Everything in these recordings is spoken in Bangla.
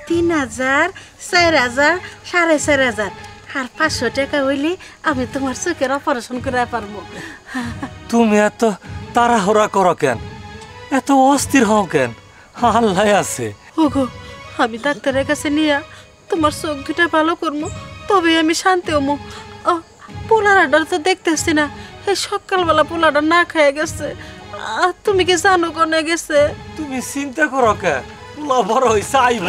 3000, 4000, 4500 আর 500 টাকা হইলে আমি তোমার চোখের অপারেশন করে পারবো। তুমি এত তাড়াহুড়া করো কেন, এত অস্থির হও কেন? আল্লাহ আছে। ওগো, আমি ডাক্তারের কাছে নিয়ে তোমার চোখ দুটা ভালো করবো, তবে আমি শান্তি হবো। পোলারাডার তো দেখতেছি না, এই সকালবেলা পোলাটা না খেয়ে গেছে। তুমি কি জানো কোনে গেছে? তুমি চিন্তা করো কেন, পোলা বড় হইছে আইব।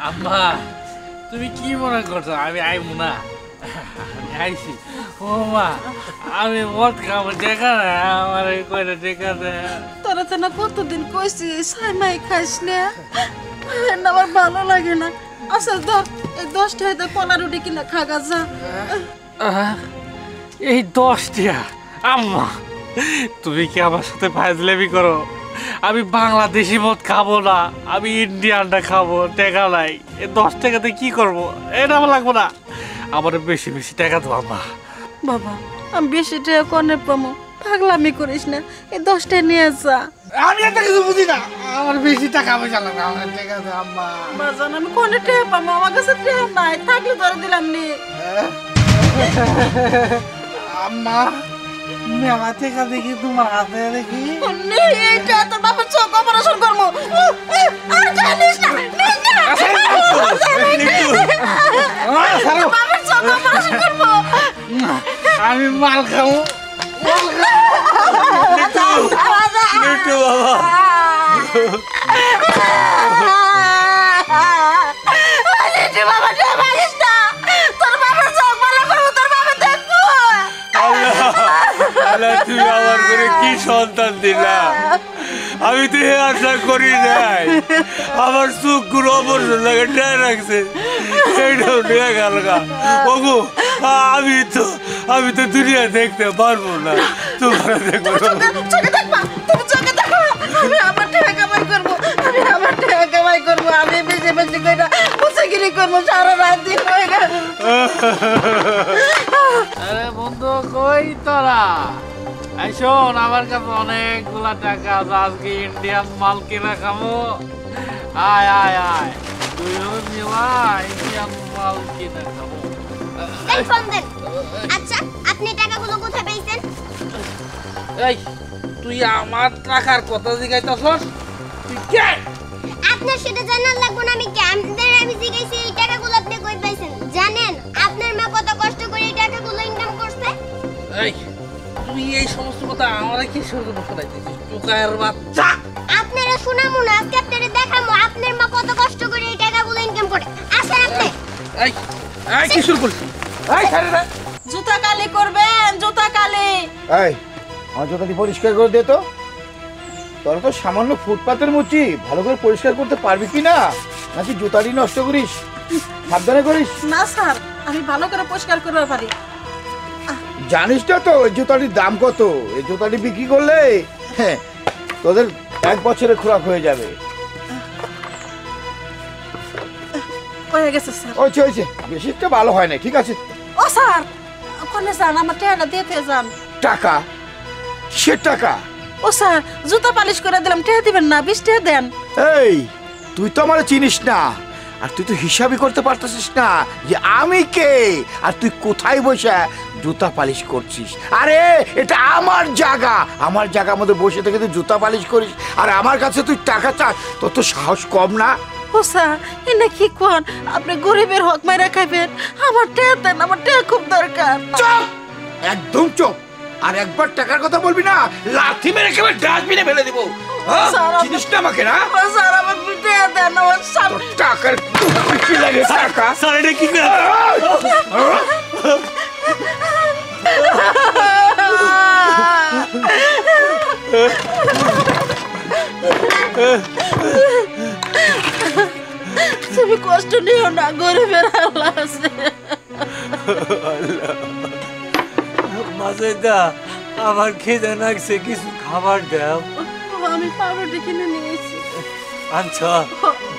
আম্মা, তুমি কি মনে করছো আমি আইবো না? আমি আইছি। ও মা, আমি মদ খাবো, দেখা না আমার কয়টা দেখা দেয়। তোরা তো না কতদিন কইছি সাইমাই খাইস না, আমার ভালো লাগে না। আচ্ছা ধর, এই 10 টাকাতে পোলা রুটি কিনা খাগা যা। এই 10 টাকা? আম্মা, তুমি কি আমার সাথে ফাজলামি করো? আমি বাংলাদেশি মদ খাবো না, আমি ইন্ডিয়ানটা খাবো। টাকা নাই, এই 10 টাকাতে কি করবো? এটা আমার লাগবো না, আমার বেশি বেশি টাকা তো। আম্মা বাবা, আমি বেশি টাকা কনে পাবো, পাগলামি করিস না, এই 10 টাকা নিয়ে যা। আমি এত কিছু বুঝি না, আমার বেশি টাকা পয়সা লাগবে, আমার টাকা দাও আম্মা। বাজান, আমি কনে টাকা পাবো? আমার কাছে টাকা নাই, থাকলে ধরে দিলাম নি। আম্মা, মেলা টাকা দেখি তোমার হাতে দেখি। এইটা তোর বাবার চোখ অপারেশন করবো। আর জানিস না, বাবার চোখ অপারেশন করবো। আমি মাল খাবো। মিঠু বাবা, তুমি আমার করে কি সন্তান দিলা, আমি তো এ আশা করি নাই। আমার চোখগুলো অপারেশন লাগে টেনে রাখছে, এইটাও নিয়ে গেল গা। ওগো, আমি তো দুনিয়া দেখতে পারবো না, তোমরা দেখবো। আমি আমার টাকা কামাই করবো, আমি বেশি বেশি করে মুসাগিরি করবো, সারা রাত দিন হয়ে গেল। আরে বন্ধু, কই তোরা? এই শোন, আমার কাছে অনেকগুলা টাকা আছে, আজকে ইন্ডিয়ান মাল কিনা খাবো। আয় আয় আয়, তুই মিলা ইন্ডিয়ান মাল কিনা খাবো। আচ্ছা, আপনি টাকাগুলো কোথায় পেয়েছেন? এই, তুই আমার টাকার কথা জিগাইতাছস? তুই কে? আপনার সেটা জানার লাগবে না। আমি জিজ্ঞাসি এই টাকাগুলো আপনি কই পাইছেন? জানেন আপনার মা কত কষ্ট করে এই টাকাগুলো ইনকাম করছে? এই, তুই এই সমস্ত কথা আমারে কি শুরু করাইতেছিস? টুকায়ের বাচ্চা! আপনারা শোনামু না, আজকে আপনারা দেখামু আপনার মা কত কষ্ট করে এই টাকাগুলো ইনকাম করে। আসেন আপনি। এই, কি শুরু করছিস? এই, ছাড়ে না। জুতা কালি করবেন, জুতা কালি। এই, আমার জুতাটি পরিষ্কার করে দে তো। তোরা তো সামান্য ফুটপাতের মুচি, ভালো করে পরিষ্কার করতে পারবি কি না? নাকি জুতাটি নষ্ট করিস? সাবধানে করিস। না স্যার, আমি ভালো করে পরিষ্কার করতে পারি। জানিস না তো এই জুতাটির দাম কত? এই জুতাটি বিক্রি করলে হ্যাঁ তোদের 1 বছরের খোরাক হয়ে যাবে। হয়ে গেছে স্যার। হয়েছে, বেশি একটা ভালো হয় না। ঠিক আছে। ও স্যার, ওখানে যান, আমার টাকাটা দিতে যান। টাকা? সে টাকা? ও স্যার, জুতা পালিশ করে দিলাম, টাকা দিবেন না? 20 টাকা দেন। এই, তুই তো আমার চিনিস না, আর তুই তো হিসাবই করতে পারতেছিস না যে আমি কে আর তুই কোথায় বসে জুতা পালিশ করছিস। আরে এটা আমার জায়গা, আমার জায়গার মধ্যে বসে থেকে তুই জুতা পালিশ করিস আর আমার কাছে তুই টাকা চাস? তোর তো সাহস কম না? ও স্যার, এটা কি কোন? আপনি গরিবের হক মাইরা খাইবেন, আমার টাকা দেন, আমার টাকা খুব দরকার। চুপ, একদম চুপ। আর একবার টাকার কথা বলবি না, লাথি মেরে একেবারে ডাস্টবিনে ফেলে দিব। চিনিস না আমাকে না? ও স্যার, আমার টাকা দেন, আমার সামনে টাকার কি লাগে? টাকা স্যার, এটা কি করে? তুমি কষ্ট নিও না, গরিবের আল্লাহ আছে। মাজেদা, আমার খিদে লাগছে, কিছু খাবার দাও। আমি পাউরুটি কিনে নিয়েছি। আনছ?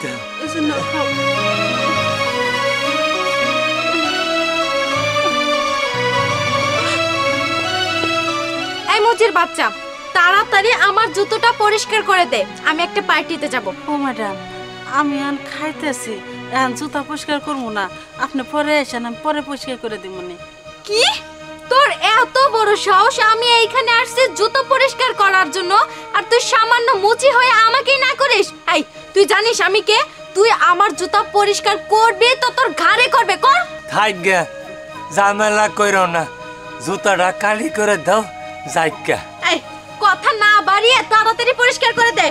দাও। এসে না খাও। এই মুচির বাচ্চা, তাড়াতাড়ি আমার জুতোটা পরিষ্কার করে দে, আমি একটা পার্টিতে যাব। ও ম্যাডাম, আমি এখন খাইতেছি, এখন জুতা পরিষ্কার করবো না, আপনি পরে এসেন, আমি পরে পরিষ্কার করে দিব নি। কি তোর এত বড় সাহস, আমি এইখানে আসছি জুতো পরিষ্কার করার জন্য, আর তুই সামান্য মুচি হয়ে আমাকেই না করিস? এই তুই জানিস আমি কে? তুই আমার জুতা পরিষ্কার করবি তো তোর ঘাড়ে করবে, কর। থাক গে, ঝামেলা কইরো না, জুতাটা কালি করে দাও, যাইকা। এই কথা না বাড়িয়ে তাড়াতাড়ি পরিষ্কার করে দে।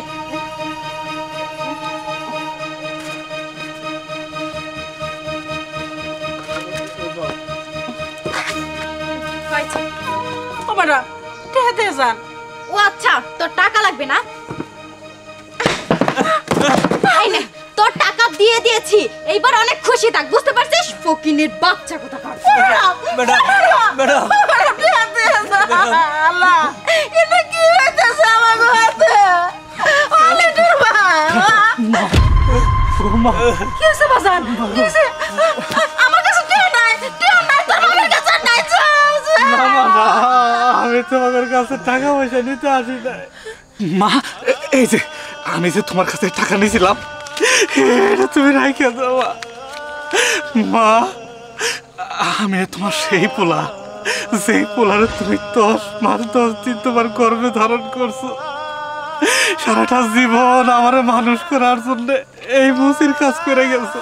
ও ম্যাডাম, টেহা দিয়ে যান। ও আচ্ছা, তোর টাকা লাগবে না? এই নে, তোর টাকা দিয়ে দিয়েছি, এইবার অনেক খুশি থাক, বুঝতে পারছিস? ফকিনের বাচ্চা কথা কর। ম্যাডাম, ম্যাডাম, টেহা দিয়ে যান। আল্লাহ, এটা কি হইতেছে আমার হাতে? অলিটুর ভাই, কি হয়েছে বাজান? কি হয়েছে? আমার কাছে টেহা নাই, টেহা নাই, তোর বাবার কাছে নাই। আমি তোমাদের কাছে টাকা পয়সা নিতে আসি নাই মা। এই যে আমি যে তোমার কাছে টাকা নিয়েছিলাম, এটা তুমি রাইখে দাও মা। আমি তোমার সেই পোলা, যেই পোলারে তুমি 10 মাস 10 দিন তোমার গর্ভে ধারণ করছো। সারাটা জীবন আমার মানুষ করার জন্য এই মুসির কাজ করে গেছো।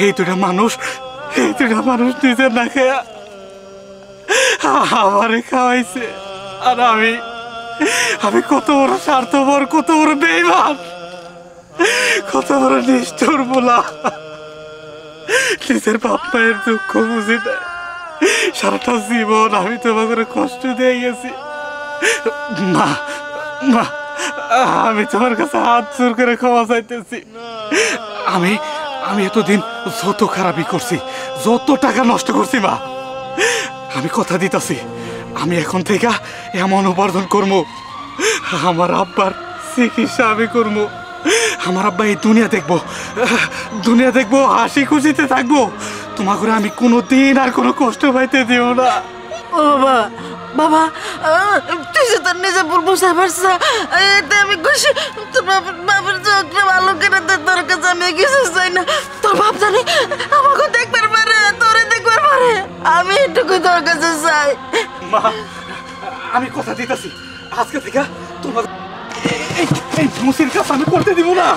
এই দুটা মানুষ নিজে না খেয়া আমারে খাওয়াইছে, আর আমি কত বড় স্বার্থপর, কত বড় বেঈমান, কত বড় নিষ্ঠুর বলা। নিজের বাপ মায়ের দুঃখ বুঝি না, সারাটা জীবন আমি তোমাকে কষ্ট দিয়ে গেছি। মা মা, আমি তোমার কাছে হাত জোর করে ক্ষমা চাইতেছি। আমি এতদিন যত খারাপই করছি, যত টাকা নষ্ট করছি মা, আমি কথা দিতেছি আমি এখন থেকে এমন উপার্জন করবো, আমার আব্বার চিকিৎসা আমি করবো, আমার আব্বা এই দুনিয়া দেখবো, হাসি খুশিতে থাকবো। তোমাকে আমি কোনোদিন আর কোনো কষ্ট পাইতে দিও না। ও বাবা, বাবা, তুই যে তোর নিজে ভুল বুঝতে পারছ, এতে আমি খুশি। তোর বাবার চোখটা ভালো করে দে, তোর কাছে আমি কিছু চাই না। তোর বাপ জানি আমাকে দেখবার পারে, তোরে দেখবার পারে, আমি এটুকু তোর কাছে চাই। মা, আমি কথা দিতেছি আজকে থেকে তোমার এই মুসির কাজ আমি করতে দিব না।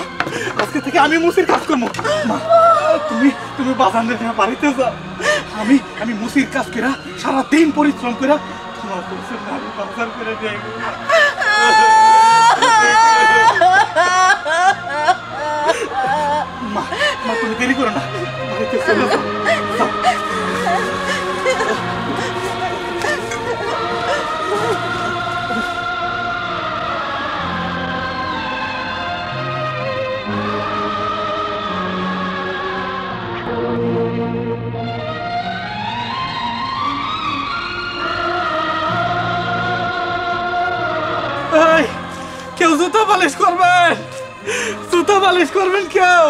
আজকে থেকে আমি মুসির কাজ করবো। মা, তুমি বাজানের বাড়িতে যাও, আমি মুসির কাজ করে সারাদিন পরিশ্রম করে তোমার বাজার করে দেই। মা, তুমি দেরি করো না, বাড়িতে চলে যাও। কেউ জুতো পালিশ করবেন, কেউ?